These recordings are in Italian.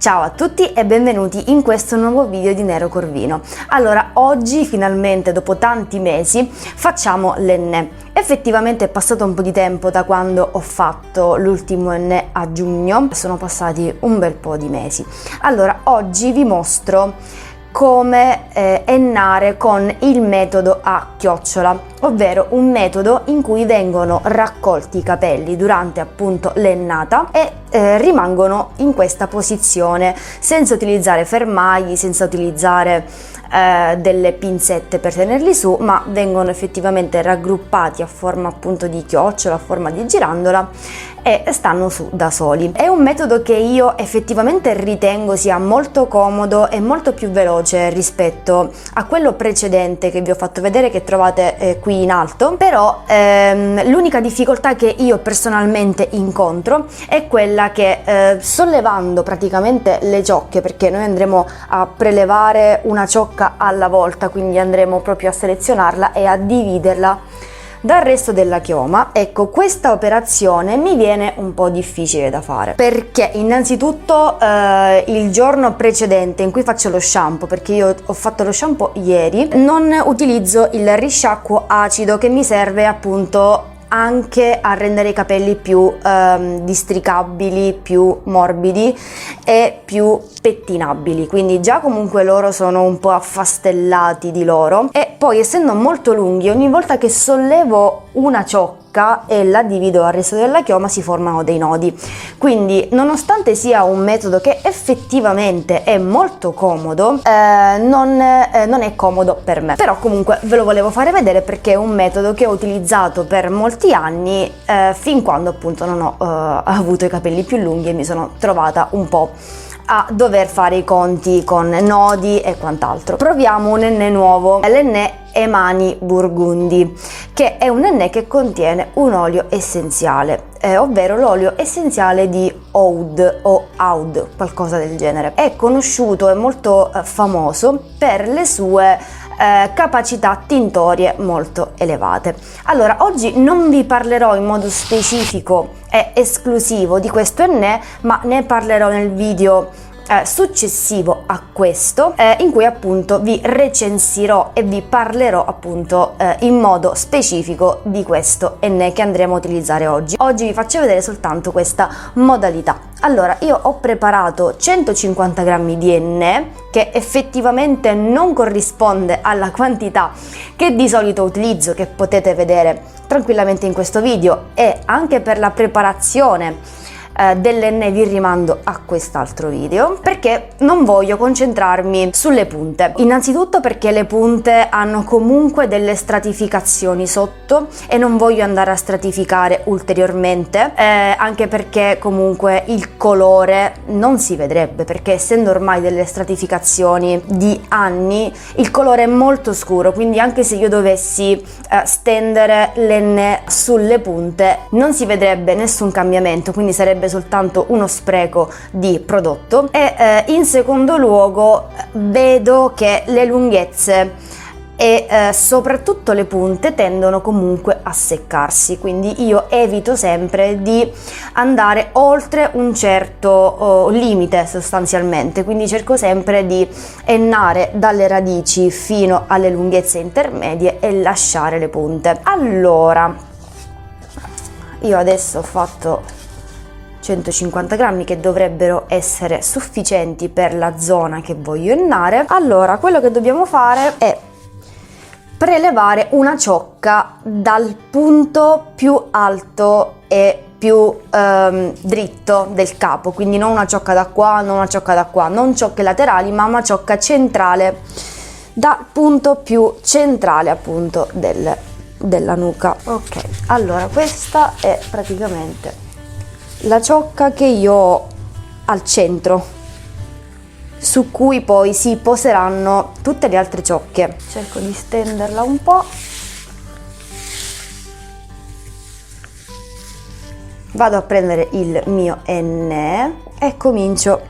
Ciao a tutti e benvenuti in questo nuovo video di Nero Corvino. Allora, oggi finalmente dopo tanti mesi facciamo l'enne. Effettivamente è passato un po' di tempo da quando ho fatto l'ultimo enne a giugno, sono passati un bel po' di mesi. Allora, oggi vi mostro come ennare con il metodo a chiocciola, ovvero un metodo in cui vengono raccolti i capelli durante appunto l'ennata e rimangono in questa posizione senza utilizzare fermagli, senza utilizzare delle pinzette per tenerli su, ma vengono effettivamente raggruppati a forma appunto di chiocciola, a forma di girandola e stanno su da soli. È un metodo che io effettivamente ritengo sia molto comodo e molto più veloce rispetto a quello precedente che vi ho fatto vedere, che trovate qui in alto, però l'unica difficoltà che io personalmente incontro è quella che sollevando praticamente le ciocche, perché noi andremo a prelevare una ciocca alla volta, quindi andremo proprio a selezionarla e a dividerla dal resto della chioma. Ecco, questa operazione mi viene un po' difficile da fare, perché innanzitutto il giorno precedente in cui faccio lo shampoo, perché io ho fatto lo shampoo ieri, non utilizzo il risciacquo acido che mi serve appunto anche a rendere i capelli più districabili, più morbidi e più pettinabili, quindi già comunque loro sono un po' affastellati di loro, e poi essendo molto lunghi ogni volta che sollevo una ciocca e la divido al resto della chioma si formano dei nodi. Quindi nonostante sia un metodo che effettivamente è molto comodo, non è comodo per me, però comunque ve lo volevo fare vedere perché è un metodo che ho utilizzato per molti anni, fin quando appunto non ho avuto i capelli più lunghi e mi sono trovata un po' a dover fare i conti con nodi e quant'altro. Proviamo un enne nuovo, l'enne Emani Burgundi, che è un enne che contiene un olio essenziale, ovvero l'olio essenziale di Oud o Oud, qualcosa del genere. È conosciuto e molto famoso per le sue capacità tintorie molto elevate. Allora, oggi non vi parlerò in modo specifico e esclusivo di questo enne, ma ne parlerò nel video successivo a questo, in cui appunto vi recensirò e vi parlerò appunto in modo specifico di questo enne che andremo a utilizzare oggi. Oggi vi faccio vedere soltanto questa modalità. Allora, io ho preparato 150 grammi di enne, che effettivamente non corrisponde alla quantità che di solito utilizzo, che potete vedere tranquillamente in questo video, e anche per la preparazione dell'enne vi rimando a quest'altro video, perché non voglio concentrarmi sulle punte. Innanzitutto perché le punte hanno comunque delle stratificazioni sotto e non voglio andare a stratificare ulteriormente, anche perché comunque il colore non si vedrebbe, perché essendo ormai delle stratificazioni di anni il colore è molto scuro, quindi anche se io dovessi stendere l'enne sulle punte non si vedrebbe nessun cambiamento, quindi sarebbe soltanto uno spreco di prodotto. E in secondo luogo vedo che le lunghezze e soprattutto le punte tendono comunque a seccarsi, quindi io evito sempre di andare oltre un certo limite sostanzialmente, quindi cerco sempre di ennare dalle radici fino alle lunghezze intermedie e lasciare le punte. Allora, io adesso ho fatto 150 grammi che dovrebbero essere sufficienti per la zona che voglio ennare. Allora, quello che dobbiamo fare è prelevare una ciocca dal punto più alto e più dritto del capo, quindi non una ciocca da qua, non una ciocca da qua, non ciocche laterali, ma una ciocca centrale dal punto più centrale appunto della nuca. Ok, allora questa è praticamente la ciocca che io ho al centro, su cui poi si poseranno tutte le altre ciocche. Cerco di stenderla un po'. Vado a prendere il mio enne e comincio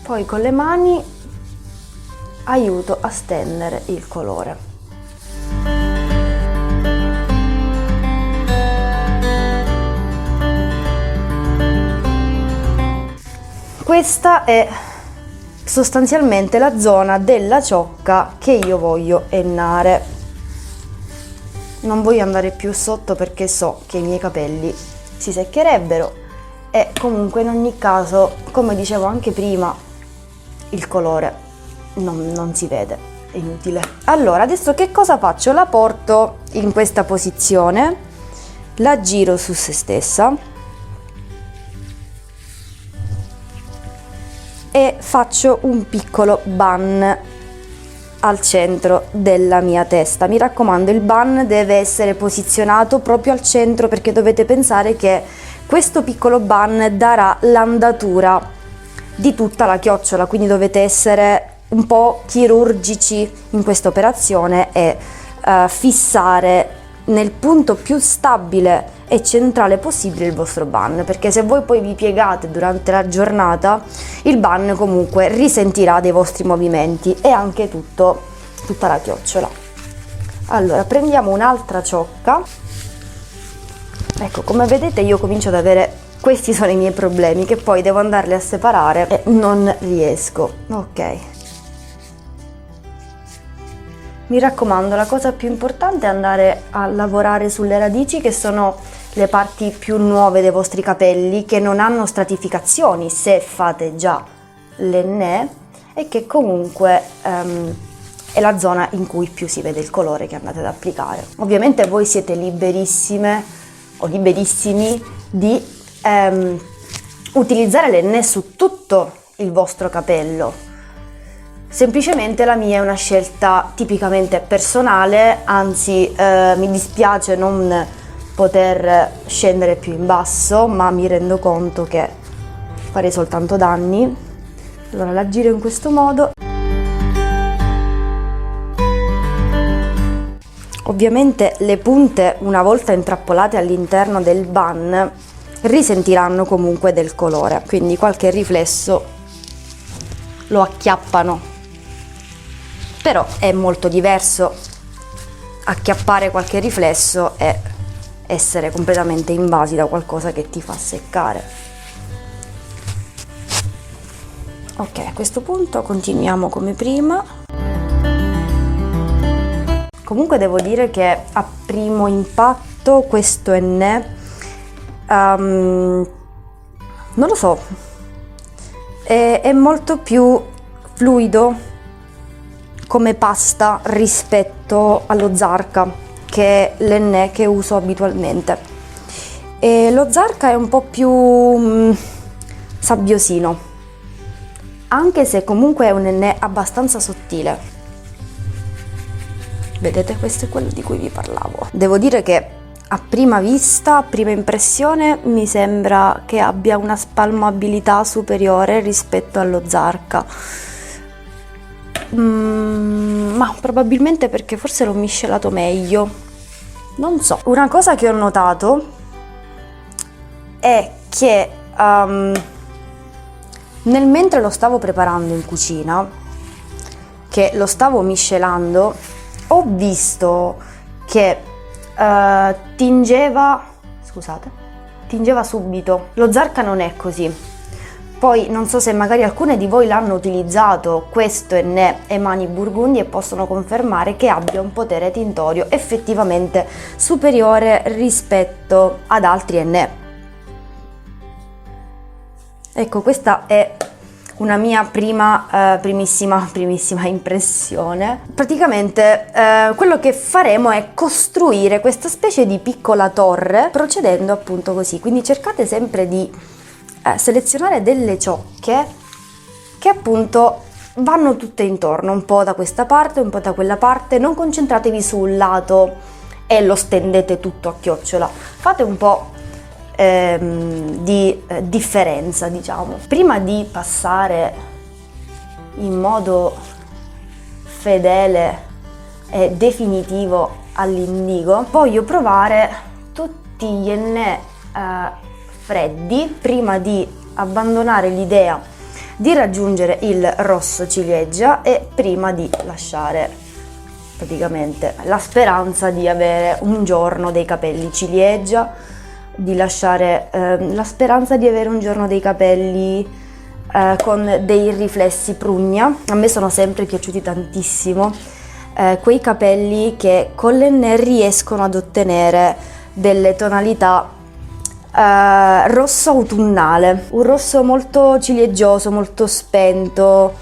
poi con le mani aiuto a stendere il colore. questa è sostanzialmente la zona della ciocca che io voglio ennare. Non voglio andare più sotto perché so che i miei capelli si seccherebbero e comunque in ogni caso, come dicevo anche prima, il colore non si vede, è inutile. Allora, adesso che cosa faccio? La porto in questa posizione, la giro su se stessa e faccio un piccolo bun al centro della mia testa. Mi raccomando, il bun deve essere posizionato proprio al centro, perché dovete pensare che questo piccolo bun darà l'andatura di tutta la chiocciola, quindi dovete essere un po' chirurgici in questa operazione e fissare nel punto più stabile e centrale possibile il vostro bun, perché se voi poi vi piegate durante la giornata, il bun comunque risentirà dei vostri movimenti e anche tutta la chiocciola. Allora, prendiamo un'altra ciocca. Ecco, come vedete io comincio ad avere, questi sono i miei problemi, che poi devo andarli a separare e non riesco. Ok, mi raccomando, la cosa più importante è andare a lavorare sulle radici, che sono le parti più nuove dei vostri capelli, che non hanno stratificazioni se fate già l'ennè, e che comunque è la zona in cui più si vede il colore che andate ad applicare. Ovviamente voi siete liberissime o liberissimi di utilizzare l'ennè su tutto il vostro capello. Semplicemente la mia è una scelta tipicamente personale, anzi mi dispiace non poter scendere più in basso, ma mi rendo conto che farei soltanto danni. Allora la giro in questo modo. Ovviamente le punte, una volta intrappolate all'interno del bun, risentiranno comunque del colore, quindi qualche riflesso lo acchiappano. Però è molto diverso acchiappare qualche riflesso e essere completamente invasi da qualcosa che ti fa seccare. Ok, a questo punto continuiamo come prima. Comunque devo dire che a primo impatto questo ennè, non lo so, è molto più fluido come pasta rispetto allo Zarca, che è l'ennè che uso abitualmente. E lo Zarca è un po' più sabbiosino, anche se comunque è un ennè abbastanza sottile. Vedete, questo è quello di cui vi parlavo. Devo dire che a prima vista, a prima impressione, mi sembra che abbia una spalmabilità superiore rispetto allo Zarca. Ma probabilmente perché forse l'ho miscelato meglio, non so. Una cosa che ho notato è che nel mentre lo stavo preparando in cucina, che lo stavo miscelando, ho visto che tingeva subito. Lo Zarca non è così. Poi non so se magari alcune di voi l'hanno utilizzato questo ennè Emani Burgundi e possono confermare che abbia un potere tintorio effettivamente superiore rispetto ad altri ennè. Ecco, questa è una mia primissima impressione. Praticamente quello che faremo è costruire questa specie di piccola torre procedendo appunto così, quindi cercate sempre di selezionare delle ciocche che appunto vanno tutte intorno, un po' da questa parte, un po' da quella parte. Non concentratevi sul lato e lo stendete tutto a chiocciola, fate un po' di differenza, diciamo. Prima di passare in modo fedele e definitivo all'indigo, voglio provare tutti gli ennè freddi prima di abbandonare l'idea di raggiungere il rosso ciliegia e prima di lasciare praticamente la speranza di avere un giorno dei capelli ciliegia, di lasciare la speranza di avere un giorno dei capelli con dei riflessi prugna. A me sono sempre piaciuti tantissimo quei capelli che con l'Enne riescono ad ottenere delle tonalità rosso autunnale, un rosso molto ciliegioso, molto spento,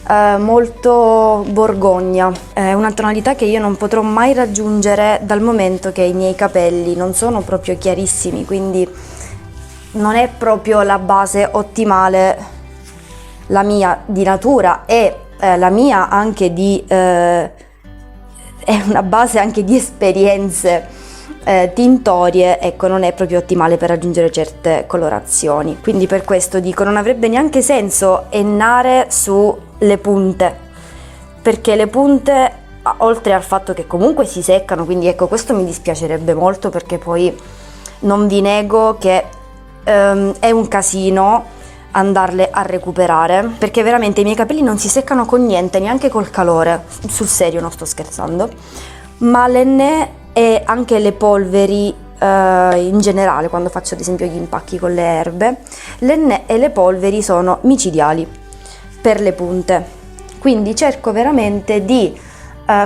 molto borgogna. È una tonalità che io non potrò mai raggiungere dal momento che i miei capelli non sono proprio chiarissimi, quindi non è proprio la base ottimale, la mia di natura e la mia anche di è una base anche di esperienze tintorie, ecco, non è proprio ottimale per raggiungere certe colorazioni. Quindi per questo dico, non avrebbe neanche senso ennare sulle punte, perché le punte, oltre al fatto che comunque si seccano, quindi ecco, questo mi dispiacerebbe molto, perché poi non vi nego che è un casino andarle a recuperare, perché veramente i miei capelli non si seccano con niente, neanche col calore, sul serio, non sto scherzando. Ma l'Enne e anche le polveri in generale, quando faccio ad esempio gli impacchi con le erbe, l'Enne e le polveri sono micidiali per le punte, quindi cerco veramente di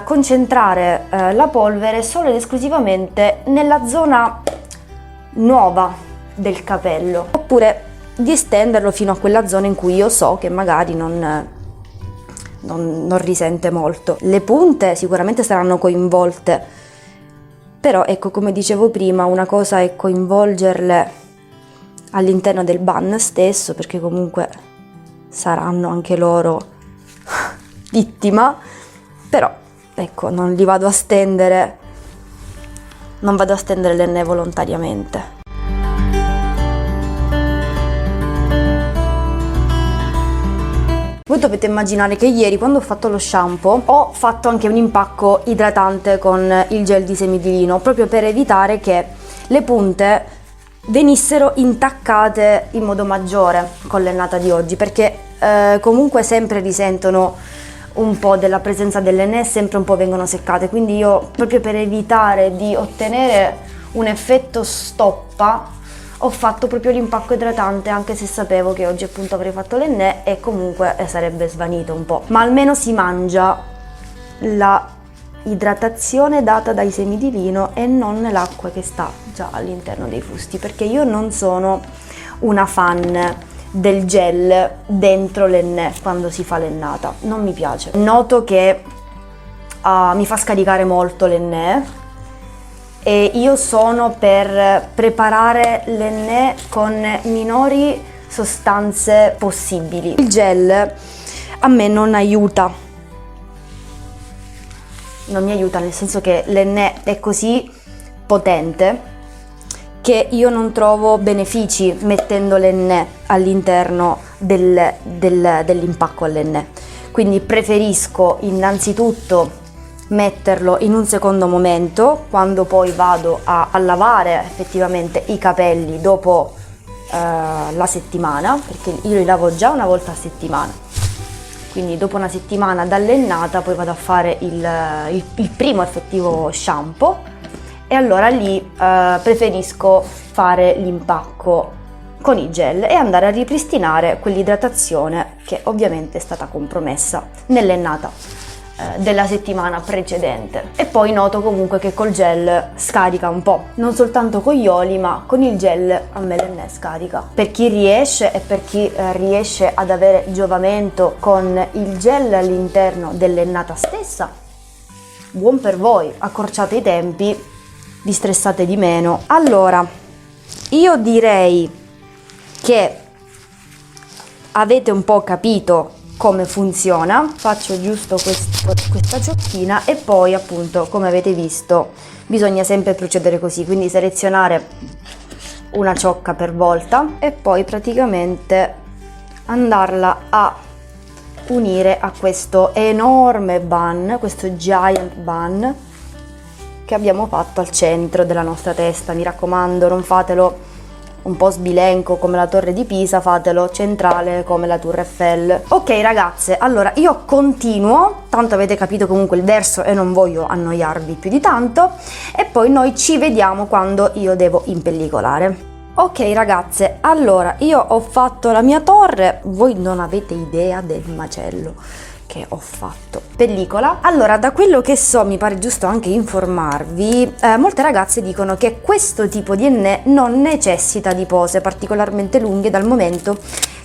concentrare la polvere solo ed esclusivamente nella zona nuova del capello, oppure di estenderlo fino a quella zona in cui io so che magari non risente molto. Le punte sicuramente saranno coinvolte, però ecco, come dicevo prima, una cosa è coinvolgerle all'interno del bun stesso, perché comunque saranno anche loro vittima, però ecco, non vado a stendere l'Enne volontariamente. Voi dovete immaginare che ieri, quando ho fatto lo shampoo, ho fatto anche un impacco idratante con il gel di semi di lino, proprio per evitare che le punte venissero intaccate in modo maggiore con l'ennata di oggi, perché comunque sempre risentono un po' della presenza dell'Enne e sempre un po' vengono seccate, quindi io, proprio per evitare di ottenere un effetto stoppa, ho fatto proprio l'impacco idratante, anche se sapevo che oggi appunto avrei fatto l'Enne e comunque sarebbe svanito un po', ma almeno si mangia la idratazione data dai semi di lino e non l'acqua che sta già all'interno dei fusti, perché io non sono una fan del gel dentro l'Enne quando si fa l'ennata, non mi piace. Noto che mi fa scaricare molto l'Enne e io sono per preparare l'Enne con minori sostanze possibili. Il gel a me non aiuta, non mi aiuta, nel senso che l'Enne è così potente che io non trovo benefici mettendo l'Enne all'interno dell'impacco all'Enne, quindi preferisco innanzitutto metterlo in un secondo momento, quando poi vado a lavare effettivamente i capelli dopo la settimana, perché io li lavo già una volta a settimana, quindi dopo una settimana dall'ennata poi vado a fare il primo effettivo shampoo, e allora lì preferisco fare l'impacco con i gel e andare a ripristinare quell'idratazione che ovviamente è stata compromessa nell'ennata della settimana precedente. E poi noto comunque che col gel scarica un po', non soltanto con gli oli, ma con il gel a me l'Enne scarica. Per chi riesce e per chi riesce ad avere giovamento con il gel all'interno dell'ennata stessa, buon per voi, accorciate i tempi, vi stressate di meno. Allora, io direi che avete un po' capito come funziona. Faccio giusto questa ciocchina e poi appunto, come avete visto, bisogna sempre procedere così, quindi selezionare una ciocca per volta e poi praticamente andarla a unire a questo enorme bun, questo giant bun che abbiamo fatto al centro della nostra testa. Mi raccomando, non fatelo un po' sbilenco come la Torre di Pisa, fatelo centrale come la Tour Eiffel. Ok ragazze, allora io continuo, tanto avete capito comunque il verso e non voglio annoiarvi più di tanto, e poi noi ci vediamo quando io devo impellicolare. Ok ragazze, allora io ho fatto la mia torre, voi non avete idea del macello che ho fatto. Pellicola. Allora, da quello che so, mi pare giusto anche informarvi, molte ragazze dicono che questo tipo di enne non necessita di pose particolarmente lunghe dal momento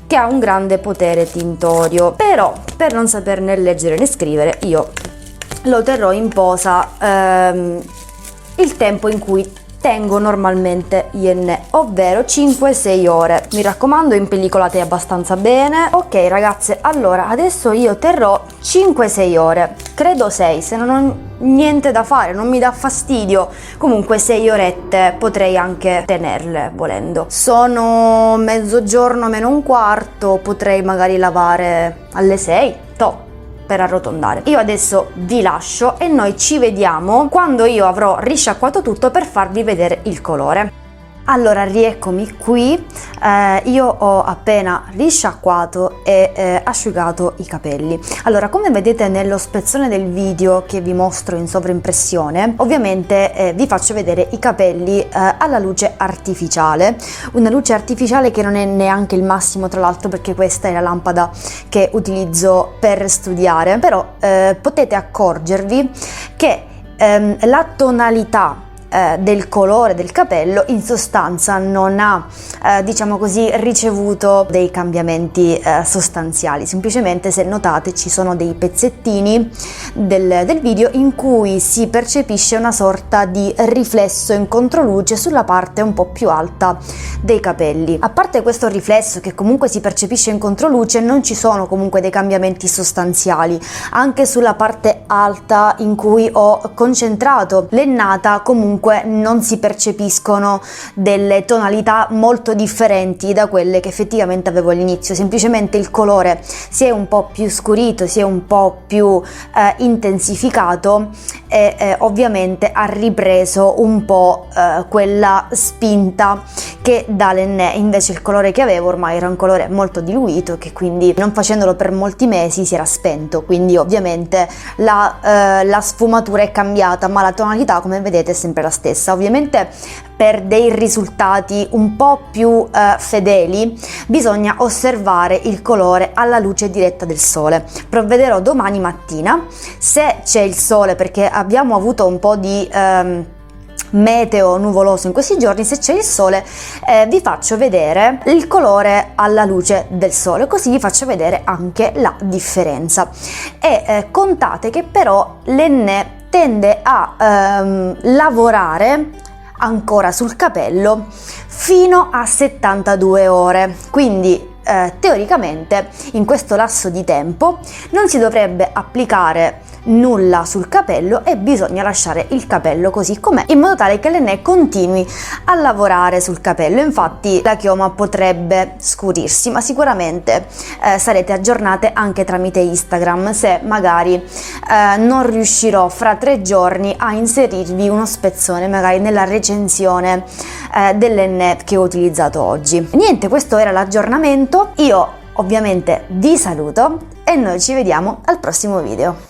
che ha un grande potere tintorio, però per non saper né leggere né scrivere io lo terrò in posa il tempo in cui tengo normalmente gli enne, ovvero 5-6 ore. Mi raccomando, impellicolate abbastanza bene. Ok ragazze, allora adesso io terrò 5-6 ore, credo 6 se non ho niente da fare, non mi dà fastidio. Comunque 6 orette potrei anche tenerle volendo. Sono mezzogiorno meno un quarto, potrei magari lavare alle 6, per arrotondare. Io adesso vi lascio e noi ci vediamo quando io avrò risciacquato tutto per farvi vedere il colore. Allora, rieccomi qui, io ho appena risciacquato e asciugato i capelli. Allora, come vedete nello spezzone del video che vi mostro in sovraimpressione, ovviamente vi faccio vedere i capelli alla luce artificiale, una luce artificiale che non è neanche il massimo, tra l'altro, perché questa è la lampada che utilizzo per studiare, però potete accorgervi che la tonalità del colore del capello in sostanza non ha diciamo così ricevuto dei cambiamenti sostanziali. Semplicemente, se notate, ci sono dei pezzettini del video in cui si percepisce una sorta di riflesso in controluce sulla parte un po' più alta dei capelli. A parte questo riflesso che comunque si percepisce in controluce, non ci sono comunque dei cambiamenti sostanziali. Anche sulla parte alta in cui ho concentrato l'ennata comunque non si percepiscono delle tonalità molto differenti da quelle che effettivamente avevo all'inizio. Semplicemente il colore si è un po' più scurito, si è un po' più intensificato e ovviamente ha ripreso un po' quella spinta che dà l'enne. Invece il colore che avevo ormai era un colore molto diluito, che quindi non facendolo per molti mesi si era spento, quindi ovviamente la sfumatura è cambiata, ma la tonalità, come vedete, è sempre la stessa. Ovviamente per dei risultati un po' più fedeli bisogna osservare il colore alla luce diretta del sole. Provvederò domani mattina, se c'è il sole, perché abbiamo avuto un po' di meteo nuvoloso in questi giorni. Se c'è il sole vi faccio vedere il colore alla luce del sole, così vi faccio vedere anche la differenza. E contate che però l'enne tende a lavorare ancora sul capello fino a 72 ore, quindi teoricamente in questo lasso di tempo non si dovrebbe applicare nulla sul capello e bisogna lasciare il capello così com'è, in modo tale che l'enne continui a lavorare sul capello. Infatti la chioma potrebbe scurirsi, ma sicuramente sarete aggiornate anche tramite Instagram, se magari non riuscirò fra 3 giorni a inserirvi uno spezzone magari nella recensione dell'enne che ho utilizzato oggi. Niente, questo era l'aggiornamento. Io ovviamente vi saluto e noi ci vediamo al prossimo video.